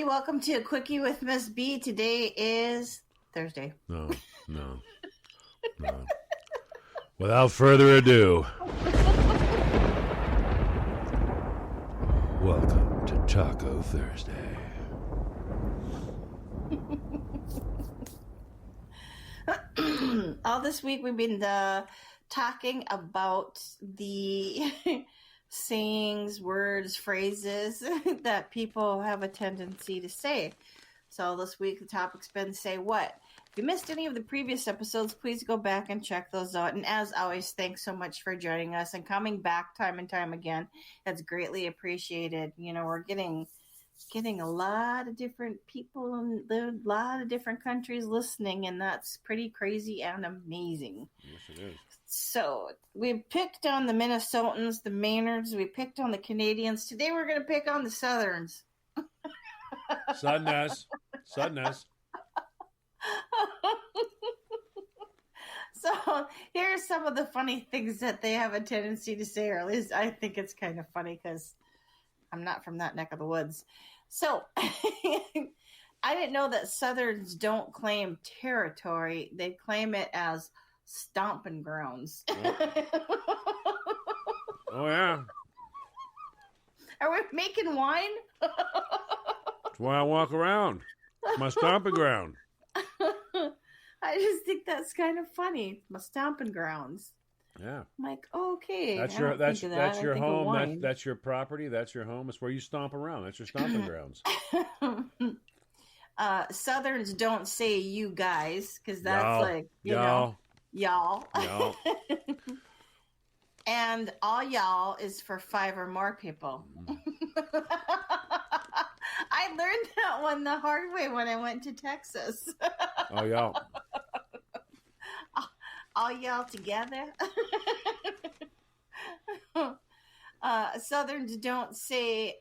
welcome to a Quickie with Miss B. Today is Thursday. No. Without further ado, welcome to Taco Thursday. All this week we've been talking about the sayings, words, phrases that people have a tendency to say. So this week the topic's been say what? If you missed any of the previous episodes, please go back and check those out. And as always, thanks so much for joining us and coming back time and time again. That's greatly appreciated. You know, we're getting a lot of different people in a lot of different countries listening, and that's pretty crazy and amazing. Yes, it is. So we picked on the Minnesotans, the Maynards, we picked on the Canadians. Today we're going to pick on the Southerns. Sudness. So here's some of the funny things that they have a tendency to say, or at least I think it's kind of funny because I'm not from that neck of the woods. So I didn't know that Southerns don't claim territory. They claim it as stomping grounds. Oh, yeah. Are we making wine? That's why I walk around. It's my stomping ground. I just think that's kind of funny. My stomping grounds. Yeah. I'm like, okay. That's your home. That's your property. That's your home. It's where you stomp around. That's your stomping grounds. Southerns don't say you guys because that's y'all, like y'all. Y'all. And all y'all is for 5 or more people. I learned that one the hard way when I went to Texas. Oh, y'all. All y'all together. Southerns don't say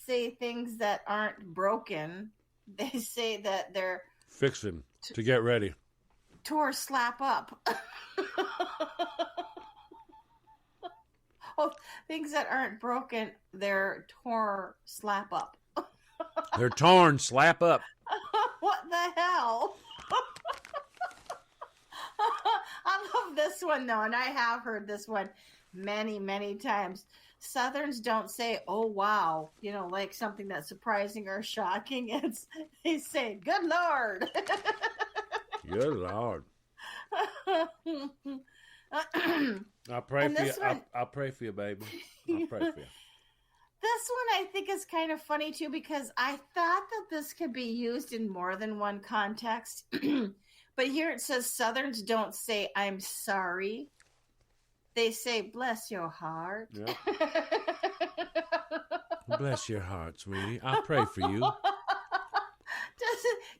say things that aren't broken. They say that they're Fixing to get ready. Tore slap up. Oh, things that aren't broken, they're tore slap up. They're torn, slap up. What the hell? I love this one though, and I have heard this one many, many times. Southerns don't say, oh wow, you know, like something that's surprising or shocking. They say, good Lord. Good Lord. I'll pray for you. I'll pray for you, baby. I'll pray for you. This one I think is kind of funny too because I thought that this could be used in more than one context. But here it says Southerns don't say I'm sorry. They say bless your heart. Yep. Bless your heart, sweetie. I'll pray for you.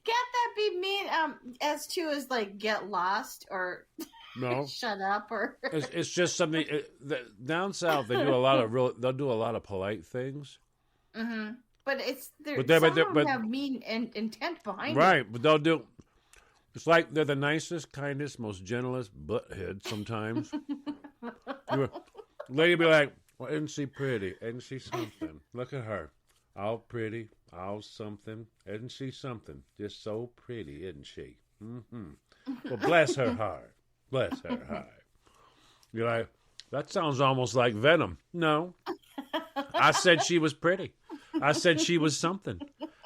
Can't that be mean as to as like get lost or no shut up or it's just something down south they'll do a lot of polite things. Mm-hmm. But some of them have mean intent behind it. Right, but they'll do it's like they're the nicest, kindest, most gentlest butthead sometimes. Lady be like, well, isn't she pretty? Isn't she something? Look at her. All pretty, all something. Isn't she something? Just so pretty, isn't she? Mm-hmm. Well, bless her heart. Bless her heart. You're like, that sounds almost like Venom. No. I said she was pretty. I said she was something.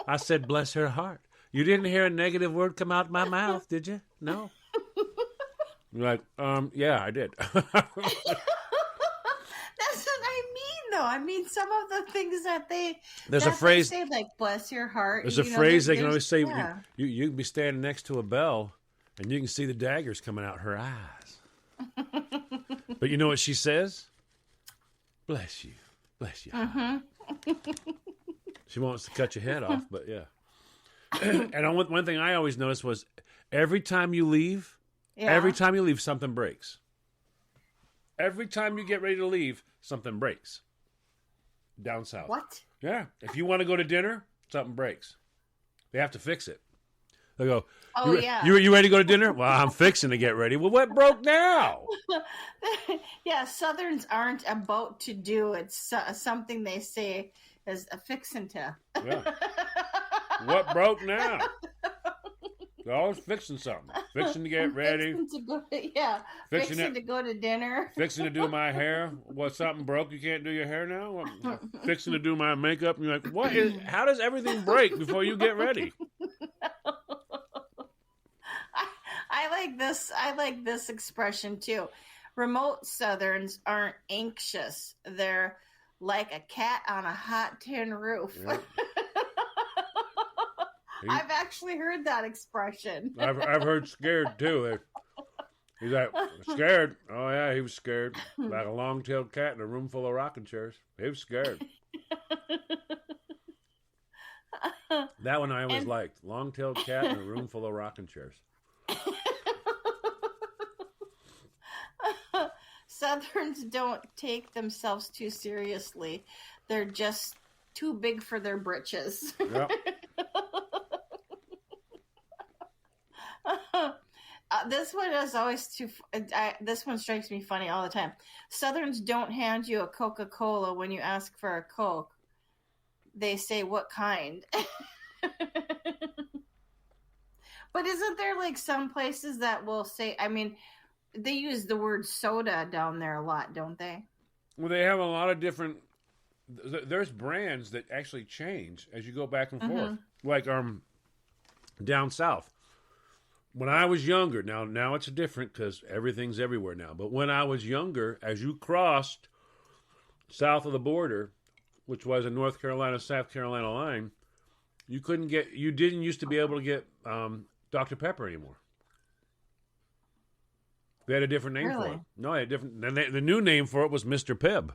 I said bless her heart. You didn't hear a negative word come out my mouth, did you? No. You're like, yeah, I did. That's what I mean, though. I mean, some of the things that there's a phrase they say, like "bless your heart." There's a phrase they can always say. Yeah. You can be standing next to a belle, and you can see the daggers coming out her eyes. But you know what she says? Bless you, bless you. Mm-hmm. She wants to cut your head off, but yeah. And one thing I always noticed was every time you leave, something breaks. Every time you get ready to leave, something breaks. Down south. What? Yeah. If you want to go to dinner, something breaks. They have to fix it. They go, you ready to go to dinner? Well, I'm fixing to get ready. Well, what broke now? Yeah, Southerns aren't about to do. It's something they say is a fixin' to. Yeah. What broke now? They're always fixing something. Fixing to get ready. Fixing to go fixing to go to dinner. Fixing to do my hair. What, something broke? You can't do your hair now? What, fixing to do my makeup. And you're like, what is? How does everything break before you get ready? I like this expression too. Remote Southerns aren't anxious. They're like a cat on a hot tin roof. Yep. I've actually heard that expression. I've heard scared too. He's like, scared. Oh yeah, he was scared. Like a long-tailed cat in a room full of rocking chairs. He was scared. That one I always liked. Long-tailed cat in a room full of rocking chairs. Southerns don't take themselves too seriously. They're just too big for their britches. Yep. This one is always this one strikes me funny all the time. Southerns don't hand you a Coca-Cola when you ask for a Coke. They say, what kind? But isn't there like some places that will say, I mean, they use the word soda down there a lot, don't they? Well, they have a lot of different. There's brands that actually change as you go back and forth. Like down south. When I was younger, now it's different because everything's everywhere now. But when I was younger, as you crossed south of the border, which was a North Carolina, South Carolina line, you didn't used to be able to get Dr. Pepper anymore. They had a different name for it. No, they had a different. The new name for it was Mr. Pibb.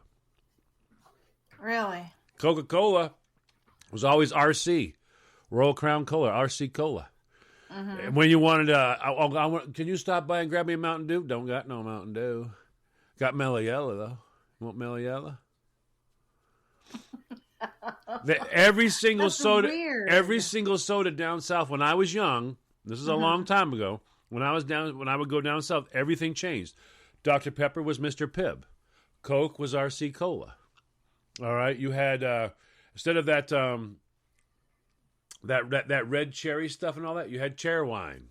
Really? Coca-Cola was always RC, Royal Crown Cola, RC Cola. And when you wanted can you stop by and grab me a Mountain Dew? Don't got no Mountain Dew. Got Mellow Yellow, though. You want Mellow Yellow? Every single soda down south when I was young, this is a long time ago, when I would go down south, everything changed. Dr. Pepper was Mr. Pibb. Coke was RC Cola. All right, you had instead of that that red cherry stuff and all that, you had chair wine.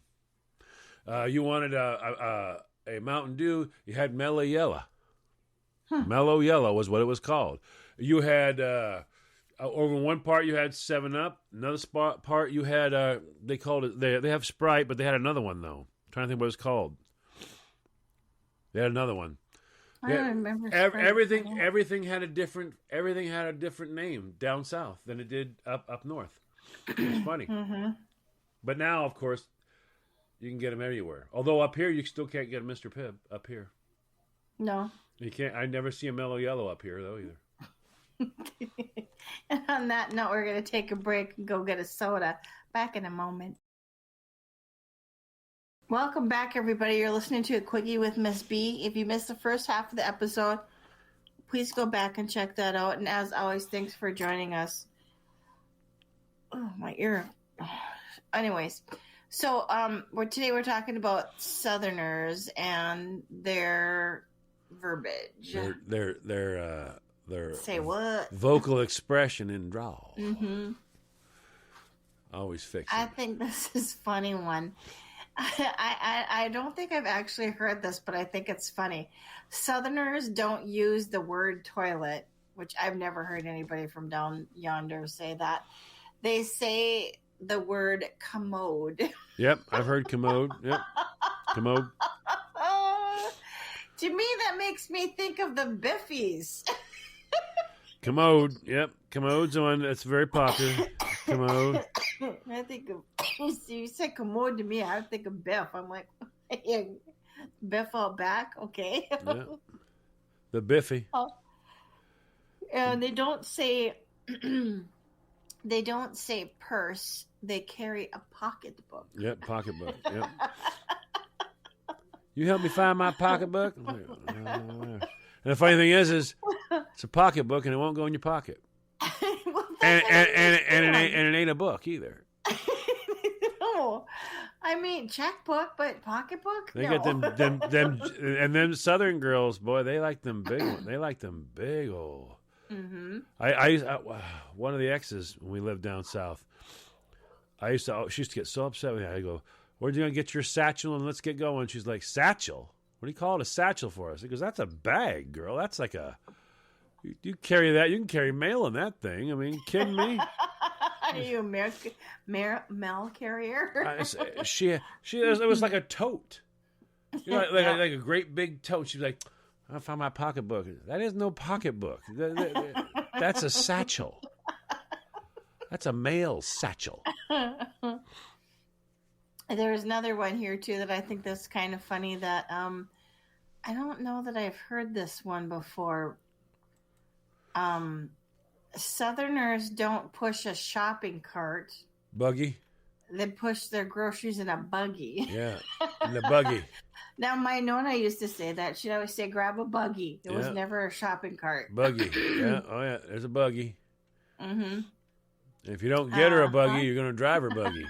You wanted a Mountain Dew, you had Mellow Yellow. Mellow Yellow was what it was called. You had over one part you had 7-Up, another part you had they called it they have Sprite, but they had another one though. I'm trying to think what it's called. They had another one. I don't remember. Everything had a different name down south than it did up north. It's funny. But now, of course, you can get them everywhere. Although up here, you still can't get a Mr. Pibb up here. No. You can't. I never see a Mellow Yellow up here though either. And on that note, we're going to take a break and go get a soda. Back in a moment. Welcome back, everybody. You're listening to a Quickie with Miss B. If you missed the first half of the episode, please go back and check that out. And as always, thanks for joining us. Oh, my ear. Anyways, so today we're talking about Southerners and their verbiage. Their say what? Vocal expression and drawl. Always fixing. I think this is a funny one. I don't think I've actually heard this, but I think it's funny. Southerners don't use the word toilet, which I've never heard anybody from down yonder say that. They say the word commode. Yep, I've heard commode. Yep, commode. To me, that makes me think of the Biffies. Commode. Yep, commode's one that's very popular. Commode. I think of, you said commode to me, I think of Biff. I'm like, yeah, Biff out back, okay. Yep. The Biffy. And they don't say purse. They carry a pocketbook. Yep, pocketbook. Yep. You help me find my pocketbook? And the funny thing is it's a pocketbook and it won't go in your pocket. Well, and it ain't a book either. No. I mean checkbook, but pocketbook? They no. got them and them Southern girls, boy, they like them big ones. They like them big old Mm-hmm. One of the exes when we lived down south, she used to get so upset with me. I go, where'd you gonna get your satchel and let's get going? She's like, satchel? What do you call it a satchel for us? Because that's a bag, girl. That's like you carry that. You can carry mail in that thing. I mean, kidding me? Are you a mail carrier? It was like a tote. You know, like a great big tote. She's like, I found my pocketbook. That is no pocketbook. That's a satchel. That's a mail satchel. There's another one here too that I think that's kind of funny that I don't know that I've heard this one before. Southerners don't push a shopping cart. Buggy? They push their groceries in a buggy. Yeah, in the buggy. Now, my Nona used to say that. She'd always say, grab a buggy. It was never a shopping cart. Buggy. Yeah, oh yeah, there's a buggy. Mm-hmm. If you don't get her a buggy, you're going to drive her buggy.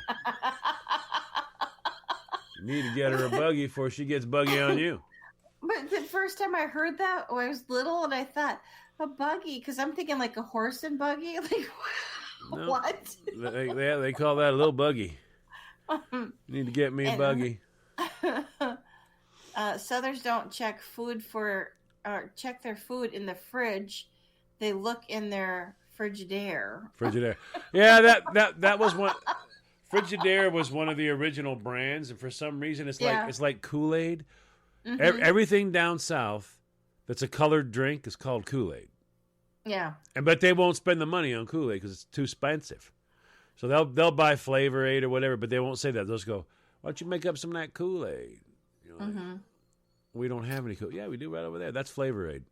You need to get her a buggy before she gets buggy on you. But the first time I heard that, I was little, and I thought, a buggy? Because I'm thinking like a horse and buggy. Like, no, what? They call that a little buggy. You need to get me a buggy. Southerners don't check their food in the fridge. They look in their Frigidaire. Frigidaire. Yeah, that was one. Frigidaire was one of the original brands, and for some reason, it's like Kool-Aid. Mm-hmm. Everything down south that's a colored drink is called Kool-Aid. Yeah. But they won't spend the money on Kool-Aid because it's too expensive. So they'll buy Flavor Aid or whatever, but they won't say that. They'll just go, why don't you make up some of that Kool-Aid? You know, mm-hmm. We don't have any Kool-Aid. Yeah, we do right over there. That's Flavor Aid.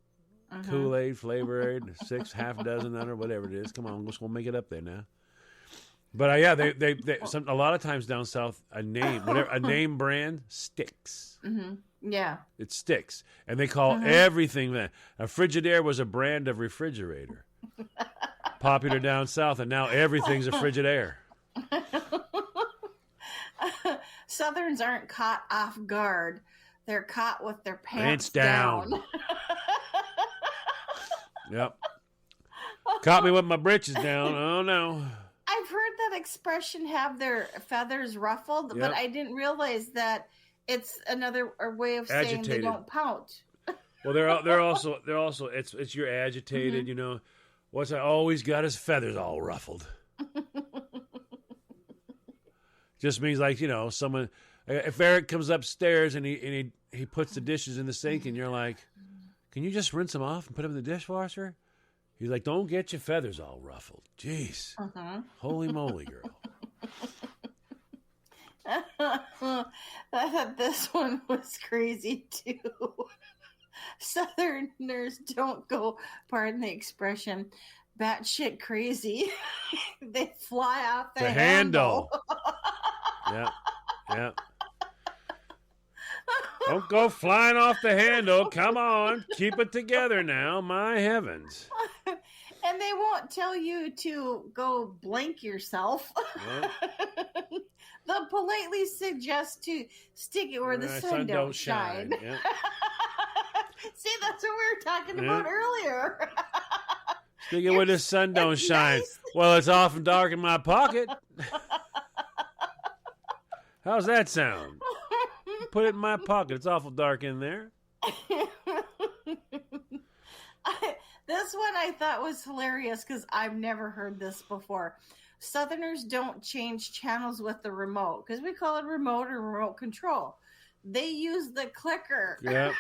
Mm-hmm. Kool-Aid, Flavor Aid, half dozen or whatever it is. Come on, let's go make it up there now. But a lot of times down south, a name brand sticks. Mm-hmm. Yeah, it sticks, and they call everything that. A Frigidaire was a brand of refrigerator, popular down south, and now everything's a Frigidaire. Southerns aren't caught off guard; they're caught with their pants down. Yep, caught me with my britches down. Oh no. I've heard that expression, have their feathers ruffled, but I didn't realize that it's another way of saying agitated. They don't pout. Well, they're also it's you're agitated, you know. What's I always got his feathers all ruffled. Just means like, you know, someone if Eric comes upstairs and he puts the dishes in the sink and you're like, can you just rinse them off and put them in the dishwasher? He's like, don't get your feathers all ruffled. Jeez. Holy moly, girl. I thought this one was crazy, too. Southerners don't go, pardon the expression, batshit crazy. They fly off the handle. Yeah. Don't go flying off the handle. Come on. Keep it together now. My heavens. And they won't tell you to go blank yourself. They'll politely suggest to stick it where the sun don't shine. Yeah. See, that's what we were talking about earlier. Stick it where the sun don't shine. Nice. Well, it's often dark in my pocket. How's that sound? Put it in my pocket. It's awful dark in there. This one I thought was hilarious because I've never heard this before. Southerners don't change channels with the remote because we call it remote or remote control. They use the clicker. Yeah.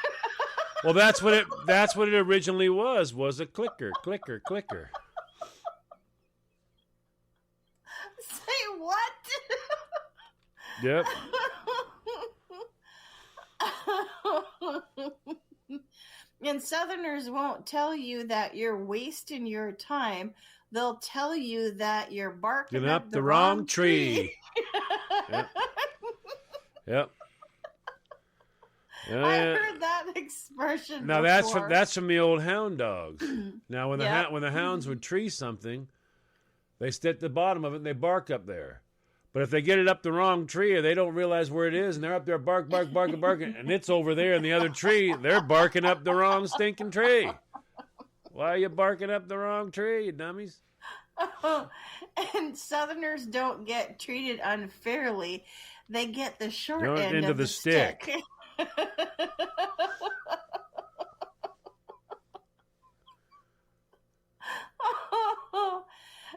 Well, that's what it originally was a clicker. Say what? Yep. And Southerners won't tell you that you're wasting your time. They'll tell you that you're barking up the wrong tree. Yep. I heard that expression. Now before. that's from the old hound dogs. Now when the hounds would tree something, they sit at the bottom of it and they bark up there. But if they get it up the wrong tree or they don't realize where it is and they're up there barking, and it's over there in the other tree, they're barking up the wrong stinking tree. Why are you barking up the wrong tree, you dummies? And Southerners don't get treated unfairly. They get the short Short end of the stick.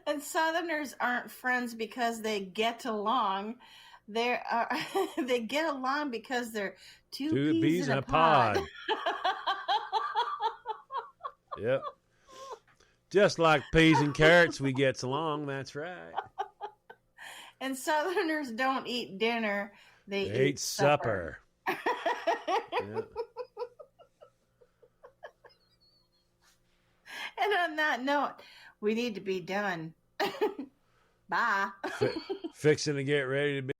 And Southerners aren't friends because they get along. They are they get along because they're two peas in a pod. Yep. Just like peas and carrots, we gets along. That's right. And Southerners don't eat dinner; they eat supper. Yep. And on that note, we need to be done. Bye. Fixing to get ready to be